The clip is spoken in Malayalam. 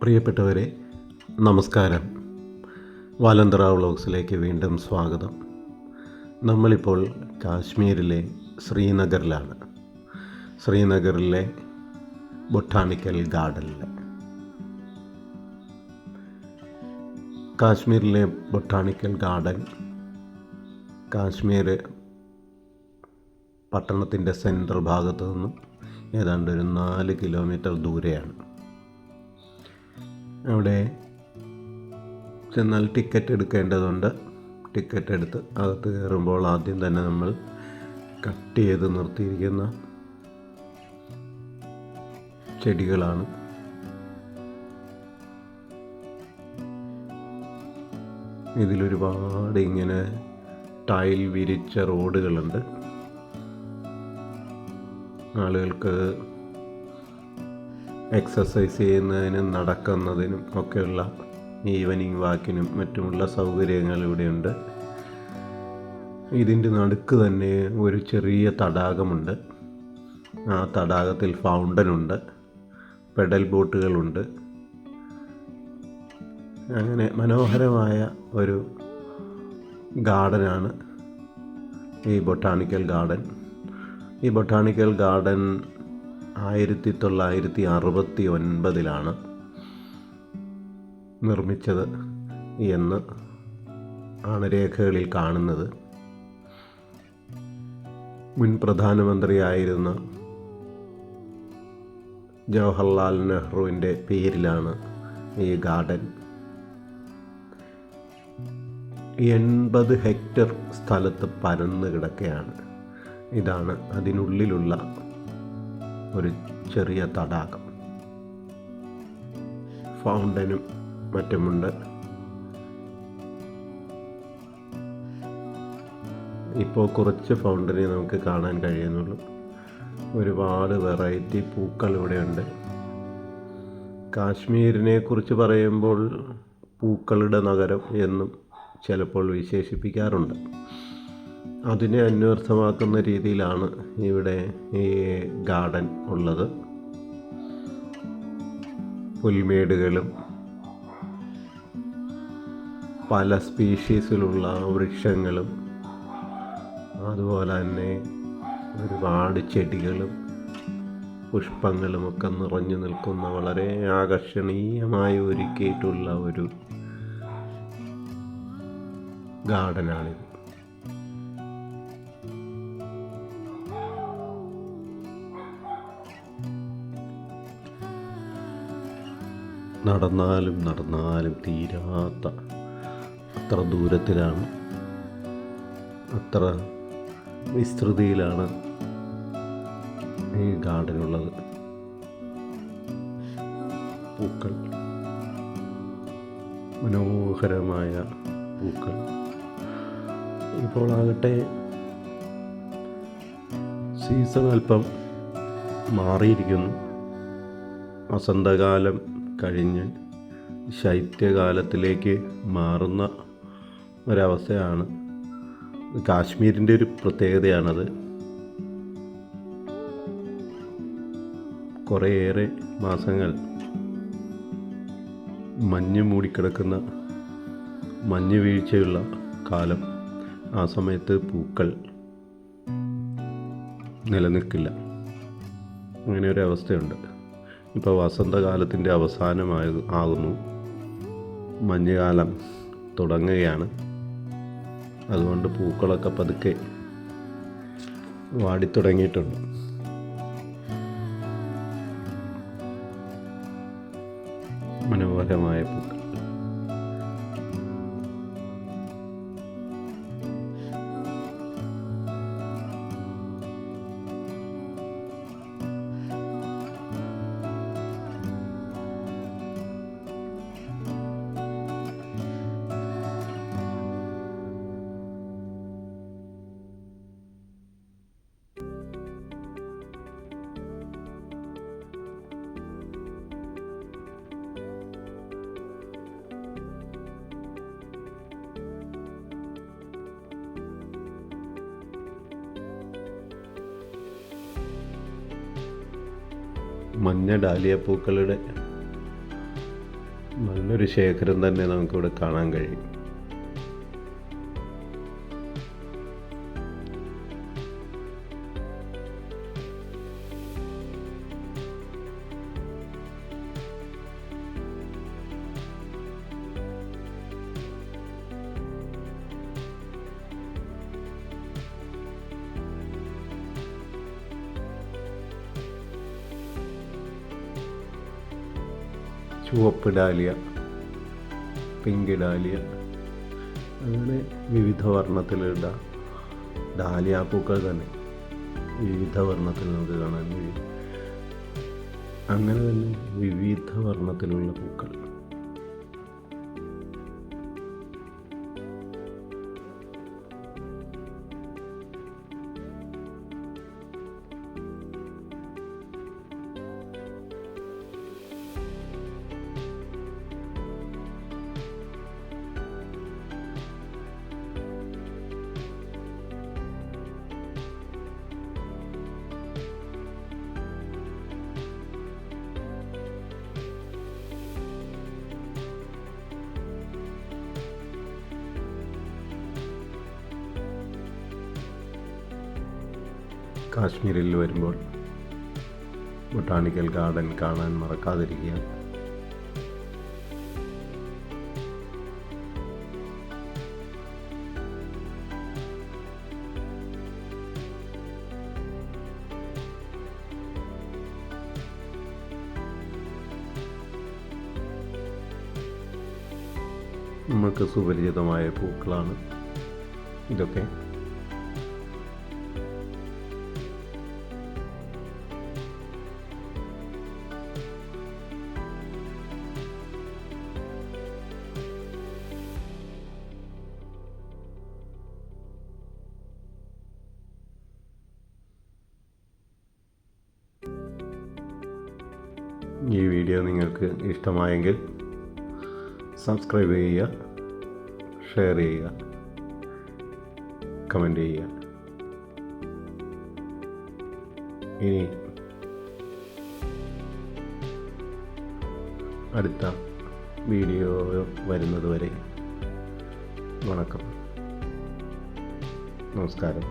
പ്രിയപ്പെട്ടവരെ, നമസ്കാരം. വാലന്തറ വ്ളോഗ്സിലേക്ക് വീണ്ടും സ്വാഗതം. നമ്മളിപ്പോൾ കാശ്മീരിലെ ശ്രീനഗറിലാണ്. ശ്രീനഗറിലെ ബൊട്ടാണിക്കൽ ഗാർഡനിൽ. കാശ്മീരിലെ ബൊട്ടാണിക്കൽ ഗാർഡൻ കാശ്മീർ പട്ടണത്തിൻ്റെ സെൻട്രൽ ഭാഗത്തു നിന്നും ഏതാണ്ട് ഒരു 4 കിലോമീറ്റർ ദൂരെയാണ്. അവിടെ ചെന്നാൽ ടിക്കറ്റ് എടുക്കേണ്ടതുണ്ട്. ടിക്കറ്റ് എടുത്ത് അകത്ത് കയറുമ്പോൾ ആദ്യം തന്നെ നമ്മൾ കട്ട് ചെയ്ത് നിർത്തിയിരിക്കുന്ന ചെടികളാണ്. ഇതിലൊരുപാട് ഇങ്ങനെ ടൈൽ വിരിച്ച റോഡുകളുണ്ട്. ആളുകൾക്ക് എക്സസൈസ് ചെയ്യുന്നതിനും നടക്കുന്നതിനും ഒക്കെയുള്ള ഈവനിങ് വാക്കിനും മറ്റുമുള്ള സൗകര്യങ്ങൾ ഇവിടെയുണ്ട്. ഇതിൻ്റെ നടുക്ക് തന്നെ ഒരു ചെറിയ തടാകമുണ്ട്. ആ തടാകത്തിൽ ഫൗണ്ടനുണ്ട്, പെഡൽ ബോട്ടുകളുണ്ട്. അങ്ങനെ മനോഹരമായ ഒരു ഗാർഡനാണ് ഈ ബൊട്ടാണിക്കൽ ഗാർഡൻ. ഈ ബൊട്ടാണിക്കൽ ഗാർഡൻ 1969 നിർമ്മിച്ചത് എന്ന് ആണ് രേഖകളിൽ കാണുന്നത്. മുൻ പ്രധാനമന്ത്രിയായിരുന്ന ജവഹർലാൽ നെഹ്റുവിൻ്റെ പേരിലാണ് ഈ ഗാർഡൻ. 80 ഹെക്ടർ സ്ഥലത്ത് പരന്ന് കിടക്കുകയാണ്. ഇതാണ് അതിനുള്ളിലുള്ള ഒരു ചെറിയ തടാകം. ഫൗണ്ടനും മറ്റുമുണ്ട്. ഇപ്പോൾ കുറച്ച് ഫൗണ്ടനെ നമുക്ക് കാണാൻ കഴിയുന്നുള്ളൂ. ഒരുപാട് വെറൈറ്റി പൂക്കൾ ഇവിടെയുണ്ട്. കാശ്മീരിനെ കുറിച്ച് പറയുമ്പോൾ പൂക്കളുടെ നഗരം എന്നും ചിലപ്പോൾ വിശേഷിപ്പിക്കാറുണ്ട്. അതിനെ അന്വർത്ഥമാക്കുന്ന രീതിയിലാണ് ഇവിടെ ഈ ഗാർഡൻ ഉള്ളത്. പുൽമേടുകളും പല സ്പീഷീസിലുള്ള വൃക്ഷങ്ങളും അതുപോലെ തന്നെ ഒരുപാട് ചെടികളും പുഷ്പങ്ങളുമൊക്കെ നിറഞ്ഞു നിൽക്കുന്ന വളരെ ആകർഷണീയമായി ഒരുക്കിയിട്ടുള്ള ഒരു ഗാർഡനാണിത്. നടന്നാലും തീരാത്ത അത്ര ദൂരത്തിലാണ്, അത്ര വിസ്തൃതിയിലാണ് ഈ ഗാർഡനുള്ളത്. പൂക്കൾ, മനോഹരമായ പൂക്കൾ. ഇപ്പോൾ ആകട്ടെ സീസൺ അല്പം മാറിയിരിക്കുന്നു. വസന്തകാലം കഴിഞ്ഞ് ശൈത്യകാലത്തിലേക്ക് മാറുന്ന ഒരവസ്ഥയാണ്. കാശ്മീരിൻ്റെ ഒരു പ്രത്യേകതയാണത്. കുറേയേറെ മാസങ്ങൾ മഞ്ഞ് മൂടിക്കിടക്കുന്ന, മഞ്ഞ് വീഴ്ചയുള്ള കാലം. ആ സമയത്ത് പൂക്കൾ നിലനിൽക്കില്ല. അങ്ങനെ ഒരു അവസ്ഥയുണ്ട്. ഇപ്പോൾ വസന്തകാലത്തിൻ്റെ അവസാനമാകുന്നു, മഞ്ഞുകാലം തുടങ്ങുകയാണ്. അതുകൊണ്ട് പൂക്കളൊക്കെ പതുക്കെ വാടിത്തുടങ്ങിയിട്ടുണ്ട്. മനോഹരമായ പൂക്കൾ. മഞ്ഞ ഡാലിയ പൂക്കളുടെ നല്ലൊരു ശേഖരം തന്നെ നമുക്കിവിടെ കാണാൻ കഴിയും. ചുവപ്പ് ഡാലിയ, പിങ്ക് ഡാലിയ, അങ്ങനെ വിവിധ വർണ്ണത്തിലുള്ള ഡാലിയ പൂക്കൾ തന്നെ വിവിധ വർണ്ണത്തിൽ നമുക്ക് കാണാൻ കഴിയും. അങ്ങനെ തന്നെ വിവിധ വർണ്ണത്തിലുള്ള പൂക്കൾ. കാശ്മീരിൽ വരുമ്പോൾ ബൊട്ടാണിക്കൽ ഗാർഡൻ കാണാൻ മറക്കാതിരിക്കുക. നമ്മൾക്ക് സുപരിചിതമായ പൂക്കളാണ് ഇതൊക്കെ. ഈ വീഡിയോ നിങ്ങൾക്ക് ഇഷ്ടമായെങ്കിൽ സബ്സ്ക്രൈബ് ചെയ്യുക, ഷെയർ ചെയ്യുക, കമൻറ്റ് ചെയ്യുക. ഇനി അടുത്ത വീഡിയോ വരുന്നത് വരെ വണക്കം, നമസ്കാരം.